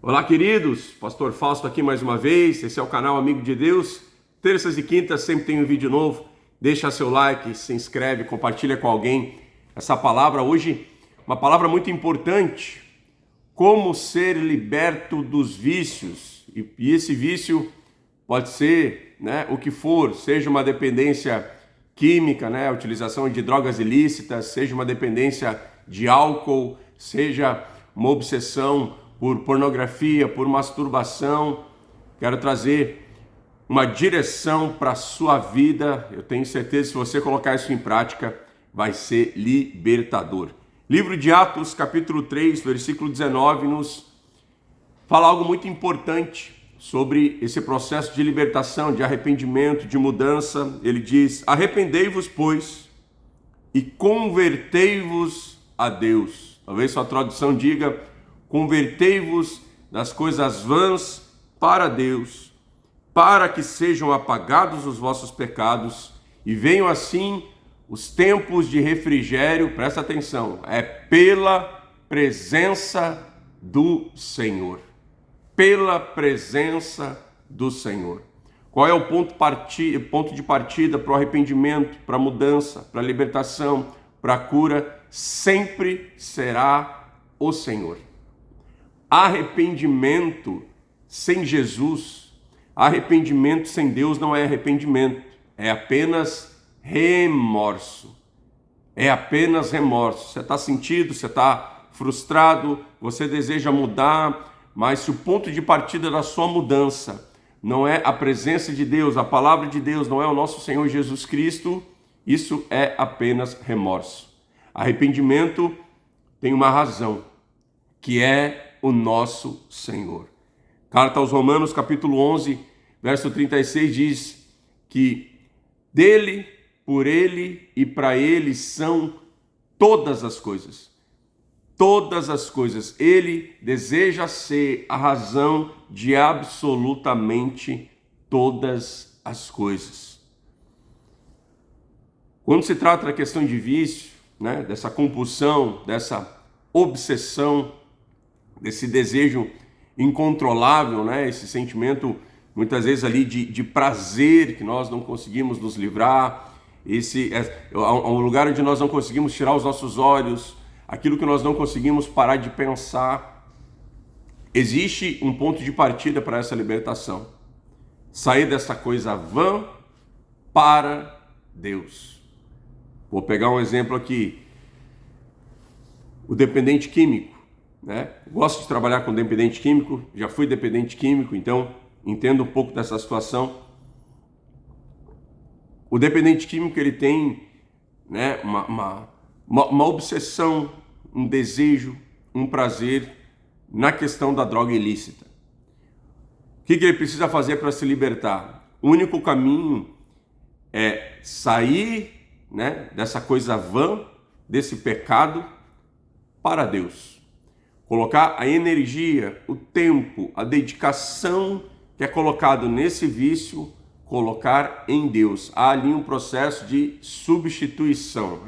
Olá, queridos, Pastor Fausto aqui mais uma vez. Esse é o canal Amigo de Deus. Terças e quintas sempre tem um vídeo novo. Deixa seu like, se inscreve, compartilha com alguém essa palavra hoje, uma palavra muito importante. Como ser liberto dos vícios. E esse vício pode ser, o que for, seja uma dependência química, a utilização de drogas ilícitas, seja uma dependência de álcool, seja uma obsessão por pornografia, por masturbação. Quero trazer uma direção para a sua vida. Eu tenho certeza que se você colocar isso em prática, vai ser libertador. Livro de Atos, capítulo 3, versículo 19, nos fala algo muito importante sobre esse processo de libertação, de arrependimento, de mudança. Ele diz: arrependei-vos, pois, e convertei-vos a Deus. Talvez sua tradução diga: convertei-vos das coisas vãs para Deus, para que sejam apagados os vossos pecados e venham assim os tempos de refrigério. Presta atenção, é pela presença do Senhor. Pela presença do Senhor. Qual é o ponto de partida para o arrependimento, para a mudança, para a libertação, para a cura? Sempre será o Senhor. Arrependimento sem Jesus, arrependimento sem Deus não é arrependimento, é apenas remorso. É apenas remorso. Você está sentido, você está frustrado, você deseja mudar, mas se o ponto de partida da sua mudança não é a presença de Deus, a palavra de Deus, não é o nosso Senhor Jesus Cristo, isso é apenas remorso. Arrependimento tem uma razão, que é o nosso Senhor. Carta aos Romanos, capítulo 11, verso 36, diz que dele, por ele e para ele são todas as coisas. Todas as coisas. Ele deseja ser a razão de absolutamente todas as coisas. Quando se trata da questão de vício, dessa compulsão, dessa obsessão, desse desejo incontrolável, esse sentimento muitas vezes ali de prazer que nós não conseguimos nos livrar, um lugar onde nós não conseguimos tirar os nossos olhos, aquilo que nós não conseguimos parar de pensar. Existe um ponto de partida para essa libertação. Sair dessa coisa vã para Deus. Vou pegar um exemplo aqui. O dependente químico. Gosto de trabalhar com dependente químico, já fui dependente químico, então entendo um pouco dessa situação. O dependente químico, ele tem uma obsessão, um desejo, um prazer na questão da droga ilícita. O que ele precisa fazer para se libertar? O único caminho é sair dessa coisa vã, desse pecado, para Deus. Colocar a energia, o tempo, a dedicação que é colocado nesse vício, colocar em Deus. Há ali um processo de substituição.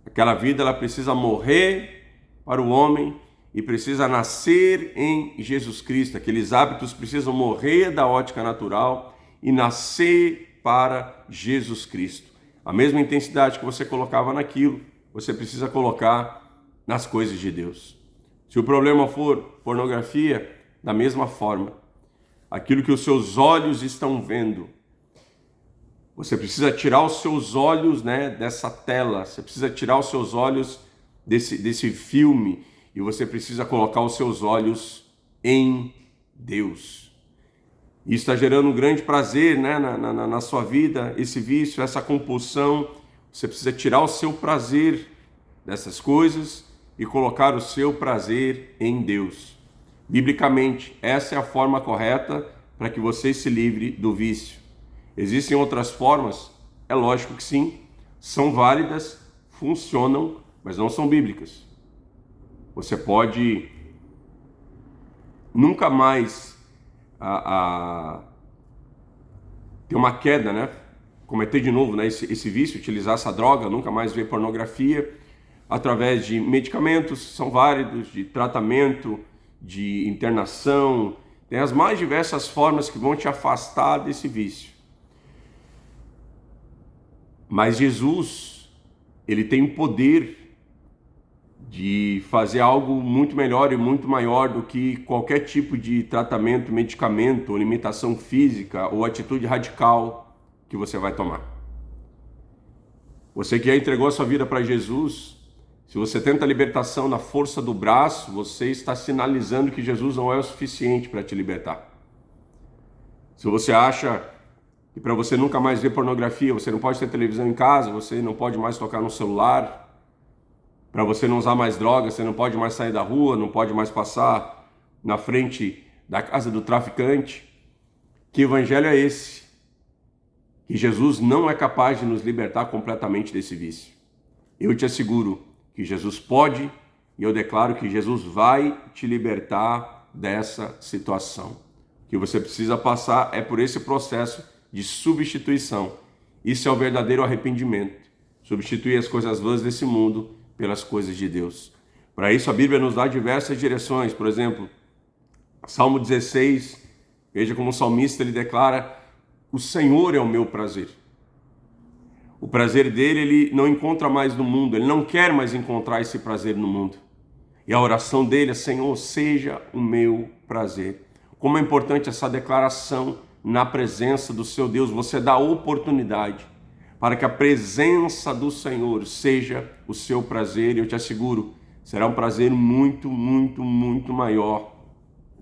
Aquela vida, ela precisa morrer para o homem e precisa nascer em Jesus Cristo. Aqueles hábitos precisam morrer da ótica natural e nascer para Jesus Cristo. A mesma intensidade que você colocava naquilo, você precisa colocar nas coisas de Deus. Se o problema for pornografia, da mesma forma, aquilo que os seus olhos estão vendo, você precisa tirar os seus olhos dessa tela, você precisa tirar os seus olhos desse filme e você precisa colocar os seus olhos em Deus. Isso está gerando um grande prazer na sua vida, esse vício, essa compulsão. Você precisa tirar o seu prazer dessas coisas e colocar o seu prazer em Deus. Biblicamente, essa é a forma correta para que você se livre do vício. Existem outras formas? É lógico que sim, são válidas, funcionam, mas não são bíblicas. Você pode nunca mais ter uma queda, cometer de novo esse vício, utilizar essa droga, nunca mais ver pornografia, através de medicamentos, são válidos, de tratamento, de internação, tem as mais diversas formas que vão te afastar desse vício. Mas Jesus, ele tem o poder de fazer algo muito melhor e muito maior do que qualquer tipo de tratamento, medicamento, ou limitação física ou atitude radical que você vai tomar. Você que já entregou a sua vida para Jesus, se você tenta a libertação na força do braço, você está sinalizando que Jesus não é o suficiente para te libertar. Se você acha que para você nunca mais ver pornografia, você não pode ter televisão em casa, você não pode mais tocar no celular, para você não usar mais drogas, você não pode mais sair da rua, não pode mais passar na frente da casa do traficante, que evangelho é esse? Que Jesus não é capaz de nos libertar completamente desse vício. Eu te asseguro que Jesus pode, e eu declaro que Jesus vai te libertar dessa situação. O que você precisa passar é por esse processo de substituição. Isso é o verdadeiro arrependimento. Substituir as coisas vãs desse mundo pelas coisas de Deus. Para isso a Bíblia nos dá diversas direções. Por exemplo, Salmo 16, veja como o salmista ele declara: o Senhor é o meu prazer. O prazer dele ele não encontra mais no mundo, ele não quer mais encontrar esse prazer no mundo. E a oração dele é: Senhor, seja o meu prazer. Como é importante essa declaração na presença do seu Deus. Você dá oportunidade para que a presença do Senhor seja o seu prazer, e eu te asseguro, será um prazer muito, muito, muito maior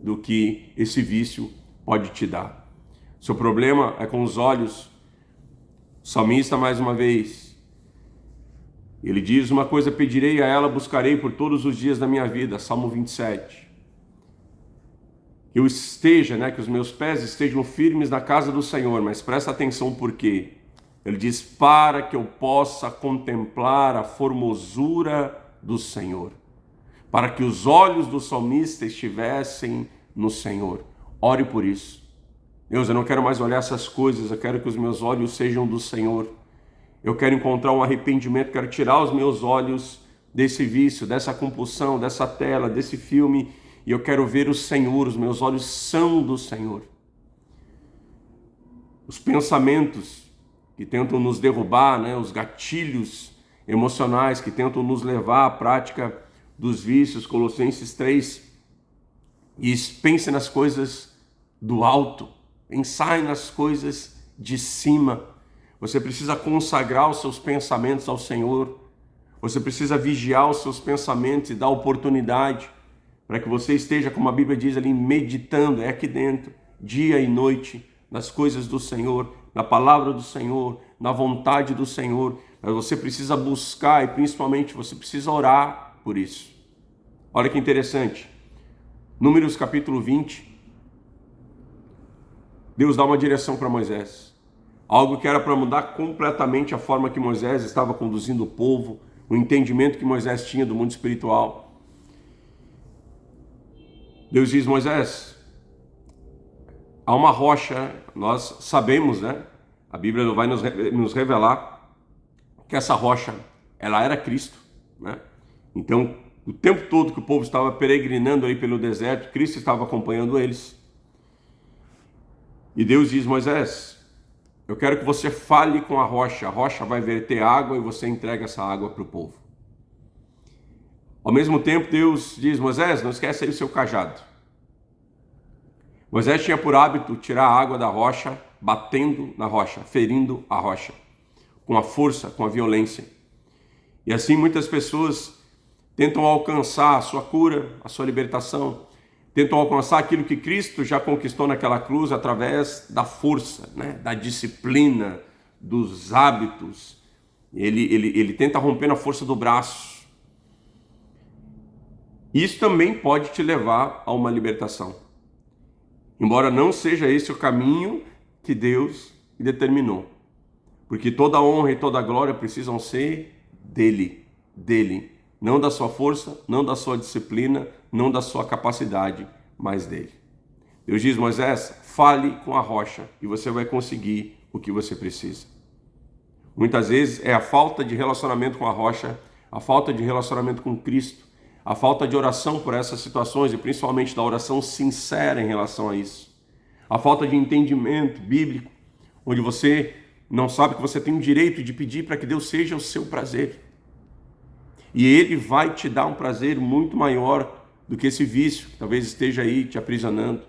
do que esse vício pode te dar. Seu problema é com os olhos. O salmista, mais uma vez, ele diz: uma coisa pedirei a ela, buscarei por todos os dias da minha vida, Salmo 27. Que eu esteja, que os meus pés estejam firmes na casa do Senhor, mas presta atenção por quê? Ele diz: para que eu possa contemplar a formosura do Senhor, para que os olhos do salmista estivessem no Senhor. Ore por isso. Deus, eu não quero mais olhar essas coisas, eu quero que os meus olhos sejam do Senhor. Eu quero encontrar um arrependimento, quero tirar os meus olhos desse vício, dessa compulsão, dessa tela, desse filme, e eu quero ver o Senhor, os meus olhos são do Senhor. Os pensamentos que tentam nos derrubar, os gatilhos emocionais que tentam nos levar à prática dos vícios, Colossenses 3, e pense nas coisas do alto, pensai nas coisas de cima. Você precisa consagrar os seus pensamentos ao Senhor, você precisa vigiar os seus pensamentos e dar oportunidade para que você esteja, como a Bíblia diz ali, meditando, aqui dentro, dia e noite, nas coisas do Senhor, na palavra do Senhor, na vontade do Senhor. Mas você precisa buscar e principalmente você precisa orar por isso. Olha que interessante, Números capítulo 20, Deus dá uma direção para Moisés, algo que era para mudar completamente a forma que Moisés estava conduzindo o povo, o entendimento que Moisés tinha do mundo espiritual. Deus diz: Moisés, há uma rocha, nós sabemos, a Bíblia vai nos revelar que essa rocha, ela era Cristo, Então, o tempo todo que o povo estava peregrinando aí pelo deserto, Cristo estava acompanhando eles. E Deus diz: Moisés, eu quero que você fale com a rocha vai verter água e você entrega essa água para o povo. Ao mesmo tempo, Deus diz: Moisés, não esquece aí o seu cajado. Moisés tinha por hábito tirar a água da rocha, batendo na rocha, ferindo a rocha, com a força, com a violência. E assim muitas pessoas tentam alcançar a sua cura, a sua libertação, tentam alcançar aquilo que Cristo já conquistou naquela cruz através da força, da disciplina, dos hábitos. Ele tenta romper na força do braço. Isso também pode te levar a uma libertação, embora não seja esse o caminho que Deus determinou, porque toda honra e toda glória precisam ser dele, não da sua força, não da sua disciplina, não da sua capacidade, mas dele. Deus diz: Moisés, fale com a rocha e você vai conseguir o que você precisa. Muitas vezes é a falta de relacionamento com a rocha, a falta de relacionamento com Cristo, a falta de oração por essas situações e principalmente da oração sincera em relação a isso, a falta de entendimento bíblico, onde você não sabe que você tem o direito de pedir para que Deus seja o seu prazer. E Ele vai te dar um prazer muito maior do que esse vício que talvez esteja aí te aprisionando.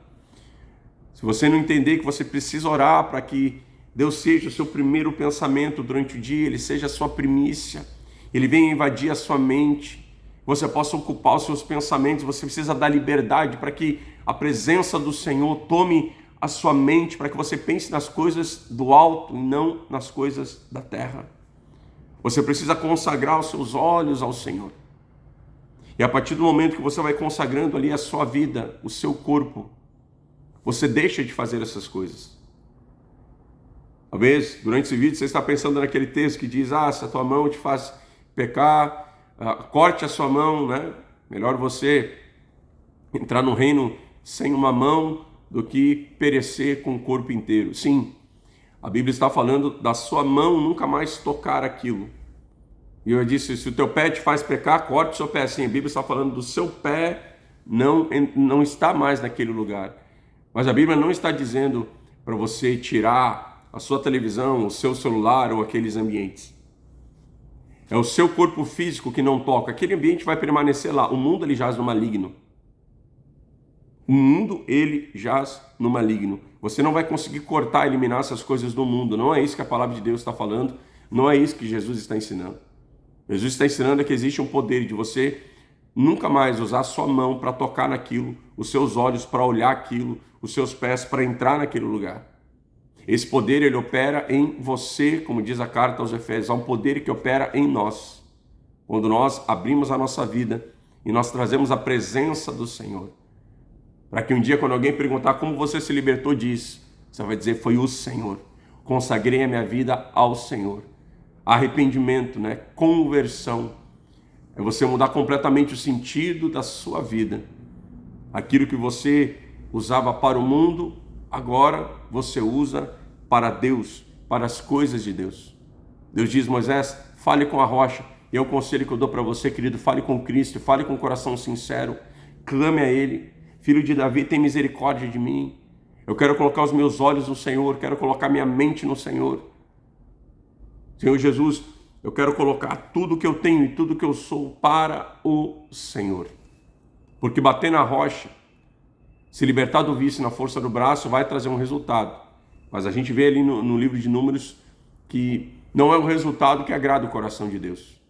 Se você não entender que você precisa orar para que Deus seja o seu primeiro pensamento durante o dia, Ele seja a sua primícia, Ele venha invadir a sua mente, você possa ocupar os seus pensamentos, você precisa dar liberdade para que a presença do Senhor tome a sua mente, para que você pense nas coisas do alto e não nas coisas da terra. Você precisa consagrar os seus olhos ao Senhor. E a partir do momento que você vai consagrando ali a sua vida, o seu corpo, você deixa de fazer essas coisas. Talvez, durante esse vídeo, você está pensando naquele texto que diz, se a tua mão te faz pecar, corte a sua mão, né? Melhor você entrar no reino sem uma mão do que perecer com o corpo inteiro. Sim, a Bíblia está falando da sua mão nunca mais tocar aquilo. E eu disse, se o teu pé te faz pecar, corte o seu pé. Sim, a Bíblia está falando do seu pé não está mais naquele lugar. Mas a Bíblia não está dizendo para você tirar a sua televisão, o seu celular ou aqueles ambientes. É o seu corpo físico que não toca. Aquele ambiente vai permanecer lá. O mundo, ele jaz no maligno. O mundo, ele jaz no maligno. Você não vai conseguir cortar, eliminar essas coisas do mundo. Não é isso que a palavra de Deus está falando. Não é isso que Jesus está ensinando. Jesus está ensinando que existe um poder de você nunca mais usar a sua mão para tocar naquilo, os seus olhos para olhar aquilo, os seus pés para entrar naquele lugar. Esse poder, ele opera em você, como diz a carta aos Efésios. Há um poder que opera em nós. Quando nós abrimos a nossa vida e nós trazemos a presença do Senhor. Para que um dia, quando alguém perguntar como você se libertou disso, você vai dizer, foi o Senhor. Consagrei a minha vida ao Senhor. Arrependimento, né? Conversão. É você mudar completamente o sentido da sua vida. Aquilo que você usava para o mundo, agora você usa para Deus, para as coisas de Deus. Deus diz, Moisés, fale com a rocha. E é o conselho que eu dou para você, querido, fale com Cristo, fale com o coração sincero, clame a Ele. Filho de Davi, tem misericórdia de mim. Eu quero colocar os meus olhos no Senhor, quero colocar minha mente no Senhor. Senhor Jesus, eu quero colocar tudo que eu tenho e tudo que eu sou para o Senhor. Porque bater na rocha, se libertar do vício na força do braço, vai trazer um resultado. Mas a gente vê ali no livro de Números que não é um resultado que agrada o coração de Deus.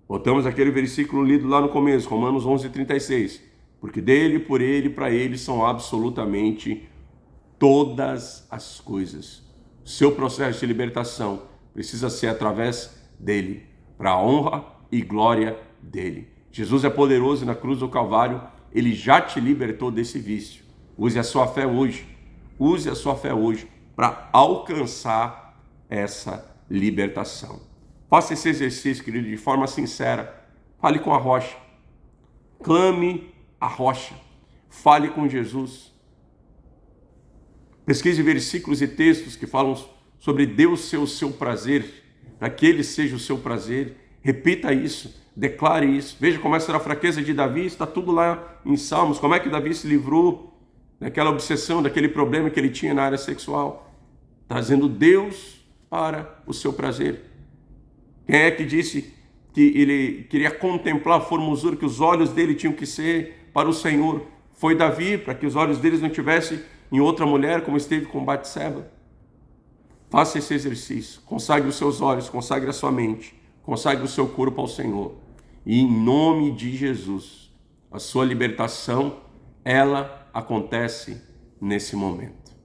Voltamos àquele versículo lido lá no começo, Romanos 11:36. Porque dele, por ele, para ele são absolutamente todas as coisas. Seu processo de libertação precisa ser através dele, para a honra e glória dele. Jesus é poderoso e na cruz do Calvário, ele já te libertou desse vício. Use a sua fé hoje. Use a sua fé hoje para alcançar essa libertação. Faça esse exercício, querido, de forma sincera. Fale com a rocha. Clame a rocha. Fale com Jesus. Pesquise versículos e textos que falam sobre Deus ser o seu prazer, para que Ele seja o seu prazer. Repita isso, declare isso. Veja como essa era a fraqueza de Davi, está tudo lá em Salmos. Como é que Davi se livrou daquela obsessão, daquele problema que ele tinha na área sexual? Trazendo Deus para o seu prazer. Quem é que disse que ele queria contemplar a formosura, que os olhos dele tinham que ser para o Senhor? Foi Davi, para que os olhos deles não estivessem em outra mulher, como esteve com Batseba. Faça esse exercício, consagre os seus olhos, consagre a sua mente, consagre o seu corpo ao Senhor. E em nome de Jesus, a sua libertação, ela acontece nesse momento.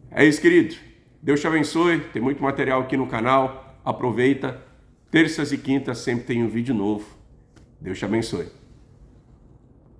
É isso, querido. Deus te abençoe, tem muito material aqui no canal, aproveita. Terças e quintas sempre tem um vídeo novo. Deus te abençoe.